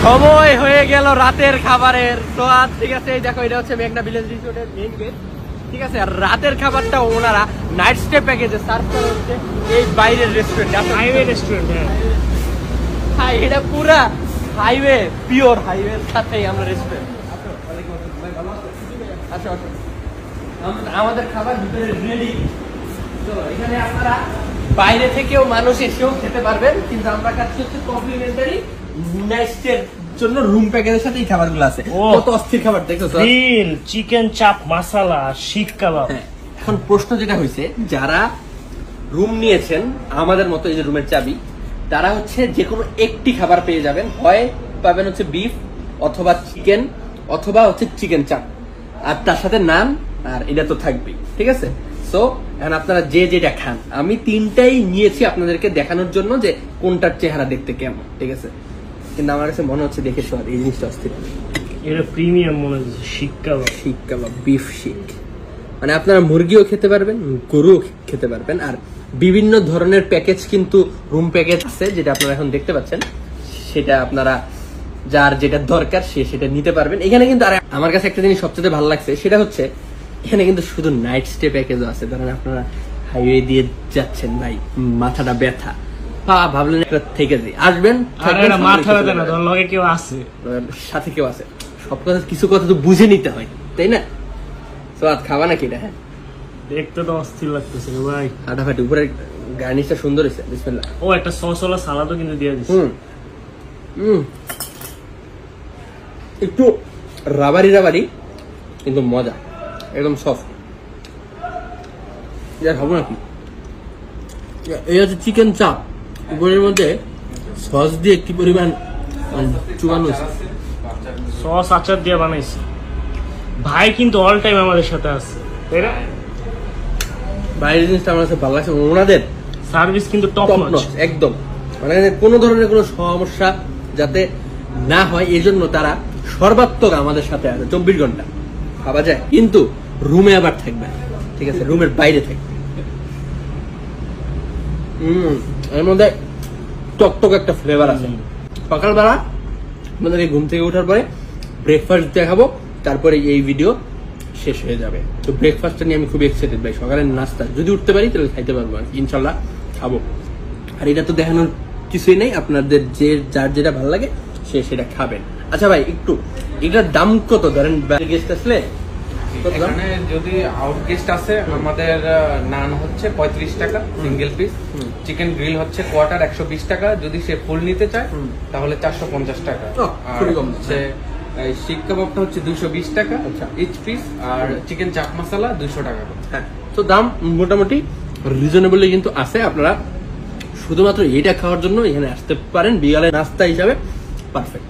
সময় হয়ে গেল রাতের খাবারের। তো আজ ঠিক আছে, এই দেখো এটা হচ্ছে মেঘনা ভিলেজ রিসোর্টের মেইন গেট, ঠিক আছে। আর রাতের খাবারটা ওনারা নাইট স্টে প্যাকেজে সার্ভ করে হচ্ছে এই বাইরের রেস্টুরেন্ট, হাইওয়ে রেস্টুরেন্ট। হ্যাঁ, এটা পুরা হাইওয়ে, পিওর হাইওয়ের সাথেই আমরা রেস্টুরেন্ট। আচ্ছা, আমাদের খাবার ভিতরে রেডি। তো এখানে আপনারা বাইরে থেকেও মানুষ এসেও খেতে পারবেন, কিন্তু আমরা খাচ্ছি হচ্ছে কমপ্লিমেন্টারি নাইটের জন্য রুম প্যাকেজের সাথে এই খাবারগুলো আছে। কত অস্থির খাবার দেখছো, গ্রিল চিকেন চাপ মশলা শিক কাবাব। এখন প্রশ্ন যেটা হয়েছে, যারা রুম নিয়েছেন আমাদের মতো, এই যে রুমের চাবি, তারা হচ্ছে যে কোনো একটি খাবার পেয়ে যাবেন। হয় পাবেন হচ্ছে বিফ অথবা চিকেন অথবা হচ্ছে চিকেন চাপ, আর তার সাথে নান, আর এটা তো থাকবেই, ঠিক আছে। সো এখন আপনারা যে যেটা খান, আমি তিনটাই নিয়েছি আপনাদেরকে দেখানোর জন্য যে কোনটার চেহারা দেখতে কেমন, ঠিক আছে। কিন্তু আমার কাছে মনে হচ্ছে দেখে শোয়ার এই জিনিসটা অস্থির। এটা প্রিমিয়াম মনে হচ্ছে শিক কাবাব। শিক কাবাব, বিফ শিক, মানে আপনারা মুরগিও খেতে পারবেন, গরুও খেতে পারবেন। আর বিভিন্ন ধরনের প্যাকেজ কিন্তু রুম প্যাকেজ আছে, যেটা আপনারা এখন দেখতে পাচ্ছেন। সেটা আপনারা যার যেটা দরকার সে সেটা নিতে পারবেন এখানে। কিন্তু আর আমার কাছে একটা জিনিস সবচেয়ে ভালো লাগছে, সেটা হচ্ছে এখানে কিন্তু শুধু নাইট স্টে প্যাকেজও আছে। ধরেন আপনারা হাইওয়ে দিয়ে যাচ্ছেন, ভাই মাথাটা ব্যথা, ভাবলেন একটা থেকে যাই, আসবেন মাথা ব্যথা না, তোর লগে কেউ আছে, সাথে কেউ আছে, সব কথা কিছু কথা তো বুঝে নিতে হয়, তাই না? তো আজ খাবা নাকি এটা? হ্যাঁ, দেখতে তো অস্থির লাগতেছে ভাই। ফাটাফাটি, উপরে গার্নিশটা সুন্দর হয়েছে, বিসমিল্লাহ। ও একটা সসওয়ালা সালাদও কিন্তু দিয়ে দিছে। একটু রাবারি রাবারি, কিন্তু মজা, একদম সফট। যা খাবো নাকি, এই হচ্ছে চিকেন চাপ, উপরের মধ্যে সস দিয়ে কি পরিমাণ চুবানো হয়েছে, সস আচার দিয়ে বানাইছে। ভাই কিন্তু অল টাইম আমাদের সাথে আছে, তাই না? বাইরের জিনিসটা আমার কাছে ভালো লাগছে, ওনাদের সার্ভিস কিন্তু টপ নচ একদম। মানে কোনো ধরনের কোনো সমস্যা যাতে না হয়, এই জন্য তারা সর্বাত্মক আমাদের সাথে আছে 24 ঘন্টা। ভাবা যায়, কিন্তু রুমে আবার থাকবে, ঠিক আছে, রুমের বাইরে থাকবে। এর মধ্যে টকটক একটা ফ্লেভার আছে। সকালবেলা আমাদের ঘুম থেকে ওঠার পরে ব্রেকফাস্ট দেখাবো, তারপরে এই ভিডিও শেষ হয়ে যাবে। তো ব্রেকফাস্টটা নিয়ে আমি খুব এক্সাইটেড ভাই। সকালের নাস্তা যদি উঠতে পারি তাহলে খাইতে পারবো, আর ইনশাল্লাহ খাবো। আর এটা তো দেখানোর কিছুই নেই, আপনাদের যে যার যেটা ভালো লাগে সে সেটা খাবেন। আচ্ছা ভাই, একটু এটার দাম কত? ধরেন গেস্ট আসলে এখানে যদি আউট গেস্ট আছে, আমাদের নান হচ্ছে 35 টাকা সিঙ্গেল পিস, চিকেন গ্রিল হচ্ছে কোয়ার্টার 120 টাকা, যদি সে ফুল নিতে চায় তাহলে 450 টাকা। আর হচ্ছে শিক কাবাবটা হচ্ছে 220 টাকা ইচ পিস, আর চিকেন চাপ মশলা 200 টাকা। হ্যাঁ, তো দাম মোটামুটি রিজনেবলি কিন্তু আছে। আপনারা শুধুমাত্র এটা খাওয়ার জন্য এখানে আসতে পারেন, বিকালের নাস্তা হিসাবে পারফেক্ট।